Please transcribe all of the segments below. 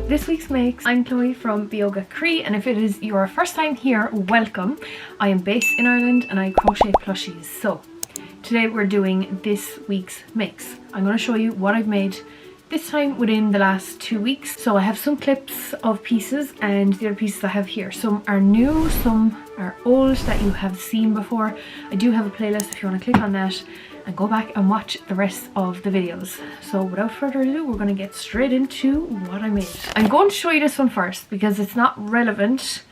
this week's makes. I'm Chloe from BEOGA CROÍ, and if it is your first time here, welcome. I am based in Ireland and I crochet plushies. So today we're doing this week's makes. I'm going to show you what I've made this time within the last 2 weeks. So I have some clips of pieces, and the other pieces I have here. Some are new, some are old that you have seen before. I do have a playlist if you want to click on that and go back and watch the rest of the videos. So without further ado, we're going to get straight into what I made. I'm going to show you this one first because it's not relevant.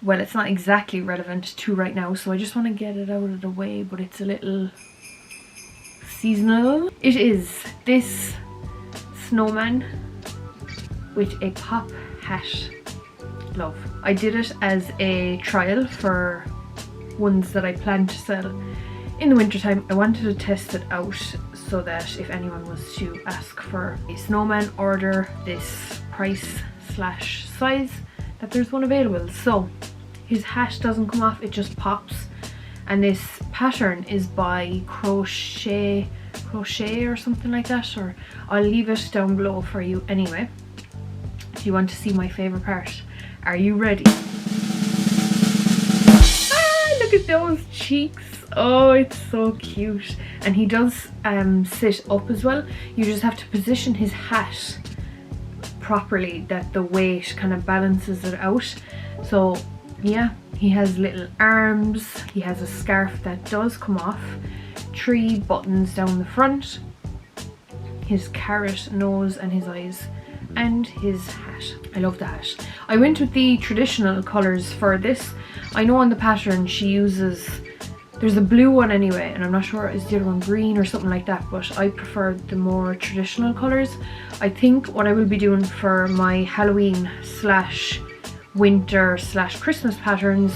Well, it's not exactly relevant to right now, so I just want to get it out of the way, but it's a little seasonal. It is this snowman with a pop hat. Love. I did it as a trial for ones that I plan to sell in the winter time. I wanted to test it out so that if anyone was to ask for a snowman, order this price slash size, that there's one available. So his hat doesn't come off, it just pops, and this pattern is by Crochet or something like that, or I'll leave it down below for you anyway if you want to see my favorite part. Are you ready? Ah, look at those cheeks. Oh, it's so cute. And he does sit up as well. You just have to position his hat properly that the weight kind of balances it out. So yeah, he has little arms, he has a scarf that does come off, 3 buttons down the front, his carrot nose and his eyes, and his hat. I love the hat. I went with the traditional colours for this. I know on the pattern she uses, there's a blue one anyway, and I'm not sure is the other one green or something like that, but I prefer the more traditional colours. I think what I will be doing for my Halloween slash winter slash Christmas patterns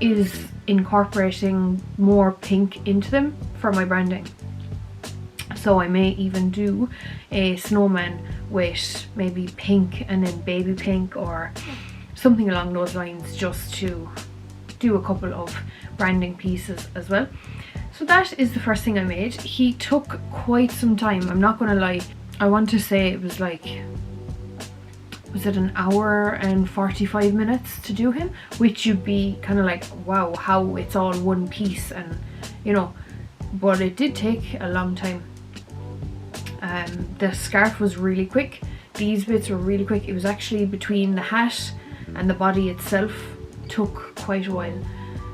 is incorporating more pink into them for my branding. So I may even do a snowman with maybe pink and then baby pink or something along those lines, just to do a couple of branding pieces as well. So that is the first thing I made. He took quite some time, I'm not gonna lie. I want to say it was like, was it an hour and 45 minutes to do him, which you'd be kind of like, wow, how it's all one piece, and you know, but it did take a long time. The scarf was really quick, these bits were really quick. It was actually between the hat and the body itself, took quite a while.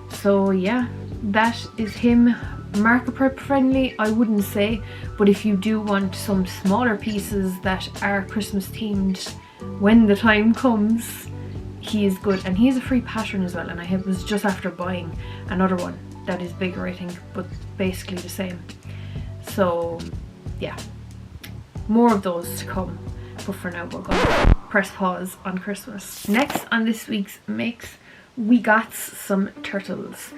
So yeah, that is him. Market prep friendly, I wouldn't say, but if you do want some smaller pieces that are Christmas themed when the time comes, he is good. And he's a free pattern as well, and I was just after buying another one that is bigger, I think, but basically the same. So yeah, more of those to come, but for now we're going to press pause on Christmas. Next on this week's makes, we got some turtles.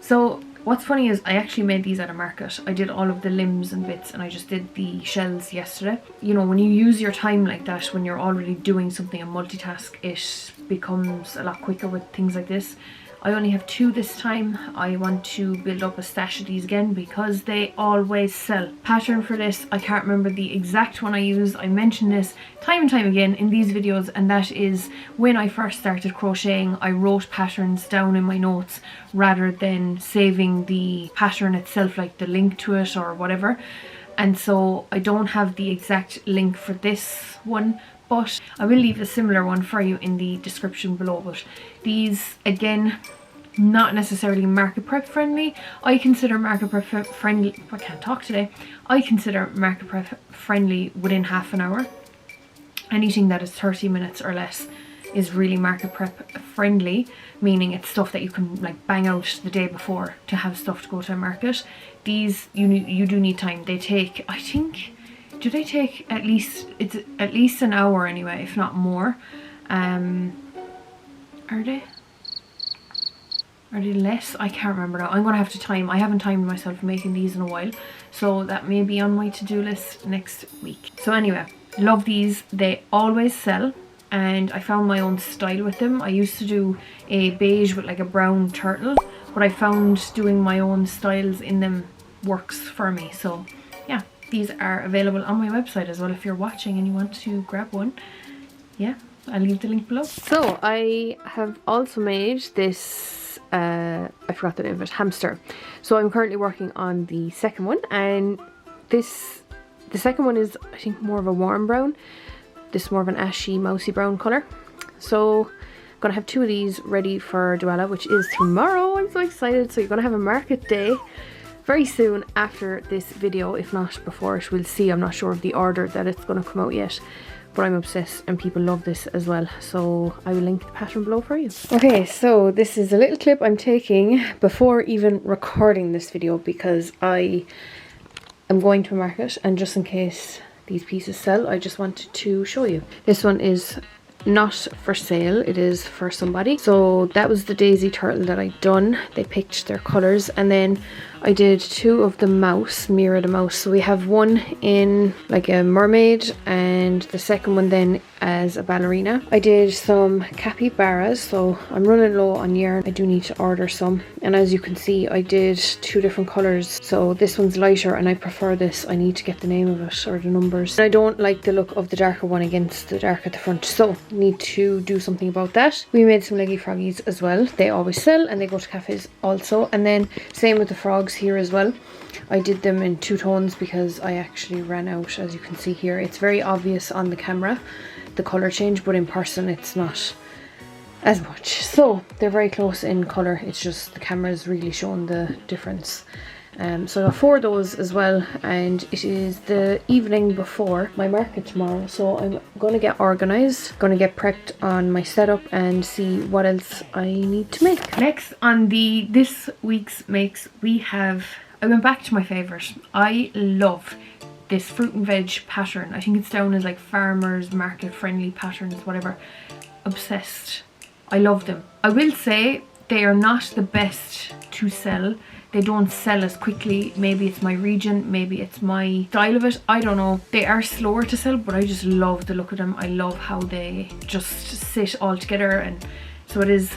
So what's funny is I actually made these at a market. I did all of the limbs and bits, and I just did the shells yesterday. You know, when you use your time like that, when you're already doing something and multitask, it becomes a lot quicker with things like this. I only have 2 this time. I want to build up a stash of these again because they always sell. Pattern for this, I can't remember the exact one I used. I mentioned this time and time again in these videos, and that is when I first started crocheting, I wrote patterns down in my notes rather than saving the pattern itself, like the link to it or whatever. And so I don't have the exact link for this one, but I will leave a similar one for you in the description below. But these, again, not necessarily market prep friendly. I consider market prep friendly, I can't talk today. I consider market prep friendly within half an hour. Anything that is 30 minutes or less is really market prep friendly, meaning it's stuff that you can like bang out the day before to have stuff to go to a market. These, you do need time. They take, I think, do they take at least, it's at least an hour anyway, if not more. Are they? Are they less? I can't remember now. I'm gonna have to time. I haven't timed myself making these in a while, so that may be on my to-do list next week. So anyway, love these. They always sell, and I found my own style with them. I used to do a beige with like a brown turtle, but I found doing my own styles in them works for me. So yeah, these are available on my website as well if you're watching and you want to grab one. yeah, I'll leave the link below. So I have also made this, I forgot the name of it, hamster. So I'm currently working on the second one, and the second one is, I think, more of a warm brown. This is more of an ashy, mousy brown colour. So I'm going to have 2 of these ready for Duella, which is tomorrow. I'm so excited. So you're going to have a market day very soon after this video, if not before it. We'll see. I'm not sure of the order that it's going to come out yet, but I'm obsessed and people love this as well. So I will link the pattern below for you. Okay, so this is a little clip I'm taking before even recording this video, because I am going to a market, and just in case these pieces sell, I just wanted to show you. This one is not for sale, it is for somebody. So that was the daisy turtle that I done. They picked their colours, and then I did 2 of the mouse, Mira the mouse. So we have one in like a mermaid, and the second one then as a ballerina. I did some capybaras, so I'm running low on yarn. I do need to order some, and as you can see, I did 2 different colours. So this one's lighter and I prefer this. I need to get the name of it or the numbers. And I don't like the look of the darker one against the dark at the front, so need to do something about that. We made some leggy froggies as well. They always sell and they go to cafes also. And then same with the frogs here as well. I did them in 2 tones because I actually ran out. As you can see here, it's very obvious on the camera, the colour change, but in person it's not as much. So they're very close in colour, it's just the camera's really showing the difference. So I got 4 of those as well, and it is the evening before my market tomorrow, so I'm going to get organised, going to get prepped on my setup and see what else I need to make. Next on this week's makes, I went back to my favourite. I love this fruit and veg pattern. I think it's down as like farmers market friendly patterns, whatever. Obsessed. I love them. I will say they are not the best to sell. They don't sell as quickly. Maybe it's my region, maybe it's my style of it, I don't know. They are slower to sell, but I just love the look of them. I love how they just sit all together. And so it is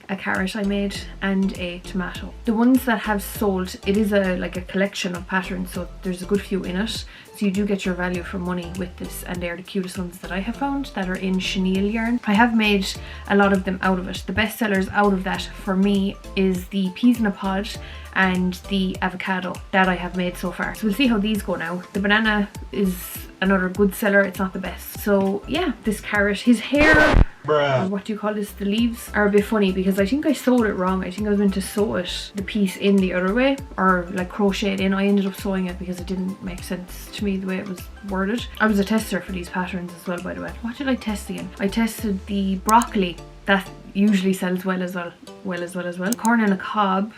a carrot I made and a tomato. The ones that have sold, it is like a collection of patterns, so there's a good few in it, so you do get your value for money with this, and they're the cutest ones that I have found that are in chenille yarn. I have made a lot of them out of it. The best sellers out of that for me is the peas in a pod and the avocado that I have made so far. So we'll see how these go now. The banana is another good seller, it's not the best. So yeah, this carrot, his hair, or what do you call this, the leaves are a bit funny because I think I sewed it wrong. I think I was meant to sew it, the piece, in the other way, or like crochet it in. I ended up sewing it because it didn't make sense to me the way it was worded. I was a tester for these patterns as well, by the way. What did I test again? I tested the broccoli, that usually sells well as well. Corn on a cob,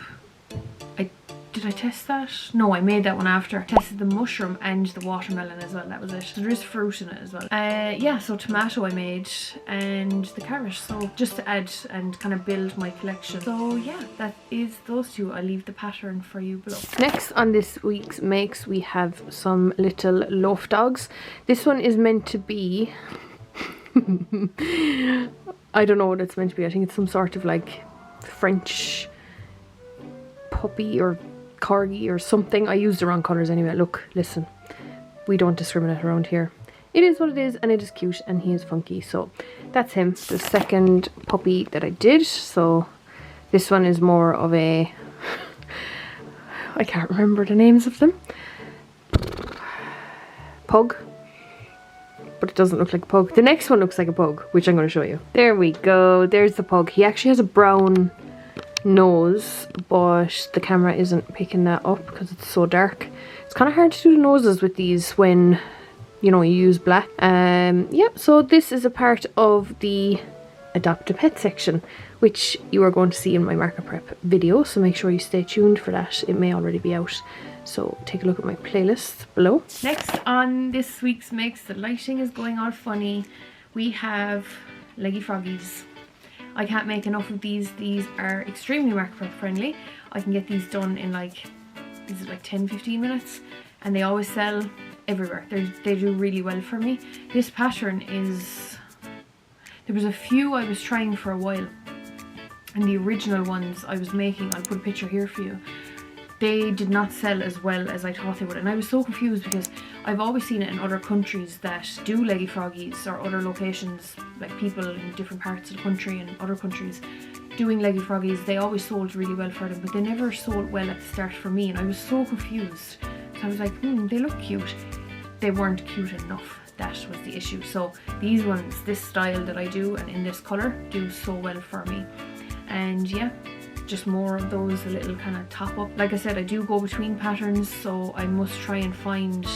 did I test that? No, I made that one after. I tested the mushroom and the watermelon as well, that was it. So there is fruit in it as well. Yeah, so tomato I made, and the carrot. So just to add and kind of build my collection. So yeah, that is those 2. I'll leave the pattern for you below. Next on this week's makes, we have some little loaf dogs. This one is meant to be... I don't know what it's meant to be. I think it's some sort of like French puppy or corgi or something. I used the wrong colours anyway. Look, listen, we don't discriminate around here. It is what it is, and it is cute, and he is funky. So that's him. The second puppy that I did. So this one is more of a... I can't remember the names of them. Pug. But it doesn't look like a pug. The next one looks like a pug, which I'm going to show you. There we go. There's the pug. He actually has a brown nose, but the camera isn't picking that up because it's so dark. It's kind of hard to do the noses with these when, you know, you use black. Yeah, so this is a part of the adopt a pet section, which you are going to see in my market prep video, so make sure you stay tuned for that. It may already be out, so take a look at my playlist below. Next on this week's mix, the lighting is going all funny. We have leggy froggies. I can't make enough of these. These are extremely market prep friendly. I can get these done in like, is it like 10-15 minutes, and they always sell everywhere. They do really well for me. This pattern is, there was a few I was trying for a while, and the original ones I was making, I'll put a picture here for you, they did not sell as well as I thought they would, and I was so confused because I've always seen it in other countries that do leggy froggies, or other locations, like people in different parts of the country and other countries doing leggy froggies. They always sold really well for them, but they never sold well at the start for me, and I was so confused. So I was like, they look cute. They weren't cute enough. That was the issue. So these ones, this style that I do and in this colour, do so well for me. And yeah, just more of those, a little kind of top up. Like I said, I do go between patterns, so I must try and find,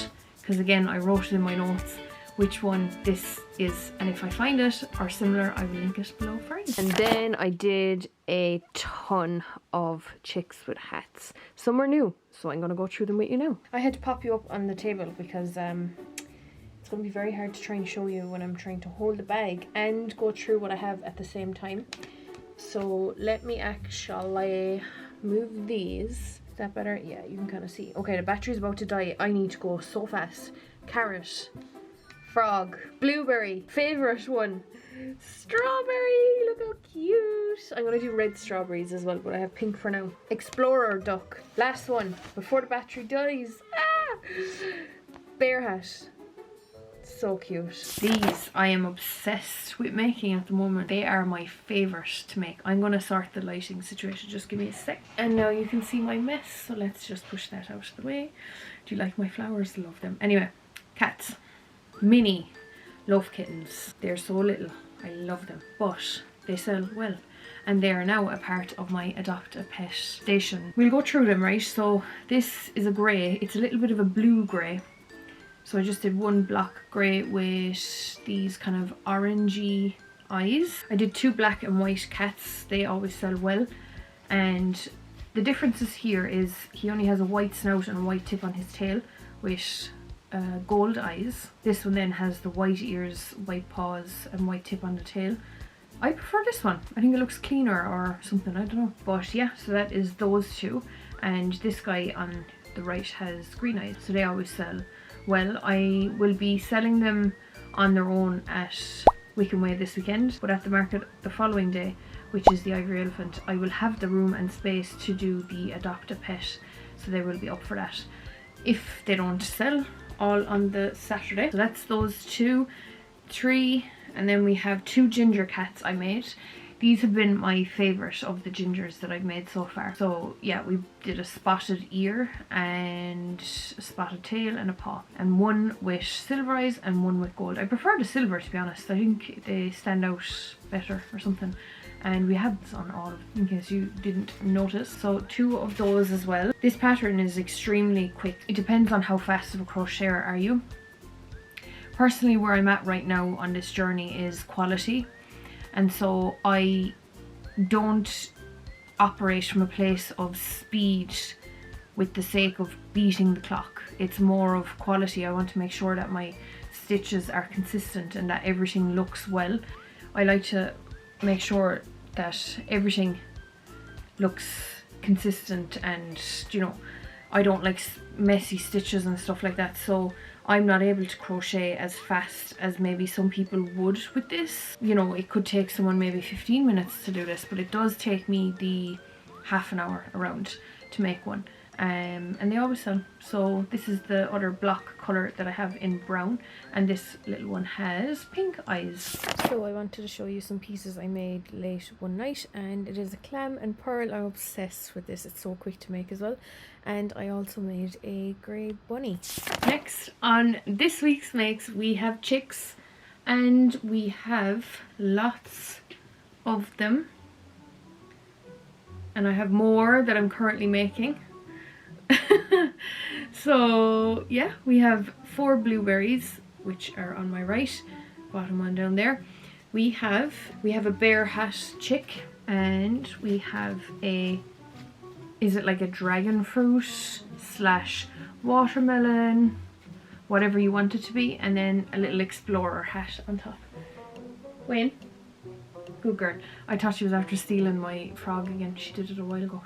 because again I wrote it in my notes, which one this is, and if I find it or similar I will link it below for you. And then I did a ton of chicks with hats. Some are new, so I'm going to go through them with you now. I had to pop you up on the table because it's going to be very hard to try and show you when I'm trying to hold the bag and go through what I have at the same time. So let me actually move these. Is that better? Yeah, you can kind of see. Okay, the battery's about to die. I need to go so fast. Carrot, frog, blueberry, favorite one, strawberry. Look how cute. I'm gonna do red strawberries as well, but I have pink for now. Explorer duck, last one before the battery dies. Bear hat. So cute. These I am obsessed with making at the moment. They are my favourite to make. I'm going to sort the lighting situation. Just give me a sec. And now you can see my mess. So let's just push that out of the way. Do you like my flowers? Love them. Anyway, cats. Mini loaf kittens. They're so little. I love them. But they sell well. And they are now a part of my Adopt a Pet station. We'll go through them, right? So this is a grey. It's a little bit of a blue grey. So I just did one block grey with these kind of orangey eyes. I did 2 black and white cats. They always sell well. And the differences here is he only has a white snout and a white tip on his tail with gold eyes. This one then has the white ears, white paws and white tip on the tail. I prefer this one. I think it looks cleaner or something, I don't know. But yeah, so that is those 2. And this guy on the right has green eyes. So they always sell well. I will be selling them on their own at Wickham Way this weekend, but at the market the following day, which is the Ivory Elephant, I will have the room and space to do the Adopt a Pet, so they will be up for that if they don't sell all on the Saturday. So that's those 2, 3, and then we have 2 ginger cats I made. These have been my favourite of the gingers that I've made so far. So yeah, we did a spotted ear and a spotted tail and a paw. And one with silver eyes and one with gold. I prefer the silver, to be honest. I think they stand out better or something. And we have this on all of them, in case you didn't notice. So 2 of those as well. This pattern is extremely quick. It depends on how fast of a crocheter are you. Personally, where I'm at right now on this journey is quality. And so I don't operate from a place of speed with the sake of beating the clock. It's more of quality. I want to make sure that my stitches are consistent and that everything looks well. I like to make sure that everything looks consistent, and you know, I don't like messy stitches and stuff like that. So I'm not able to crochet as fast as maybe some people would with this. You know, it could take someone maybe 15 minutes to do this, but it does take me the half an hour around to make one. And they always sell. So this is the other block colour that I have in brown, and this little one has pink eyes. So I wanted to show you some pieces I made late one night, and it is a clam and pearl. I'm obsessed with this. It's so quick to make as well. And I also made a grey bunny. Next on this week's makes, we have chicks, and we have lots of them, and I have more that I'm currently making. So yeah, we have 4 blueberries, which are on my right, bottom one down there. We have a bear hat chick, and we have a, is it like a dragon fruit / watermelon, whatever you want it to be, and then a little explorer hat on top. Wayne, good girl. I thought she was after stealing my frog again. She did it a while ago,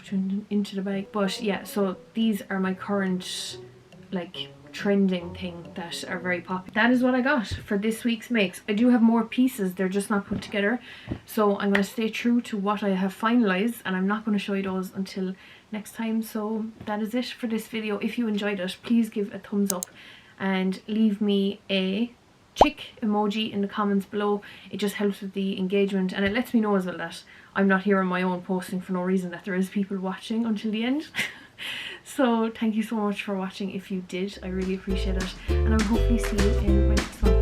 into the bag. But yeah, so these are my current like trending thing that are very popular. That is what I got for this week's makes. I do have more pieces, they're just not put together, so I'm going to stay true to what I have finalized, and I'm not going to show you those until next time. So that is it for this video. If you enjoyed it, please give a thumbs up and leave me a chick emoji in the comments below. It just helps with the engagement, and it lets me know as well that I'm not here on my own posting for no reason, that there is people watching until the end. So thank you so much for watching if you did. I really appreciate it, and I will hopefully see you in my next one.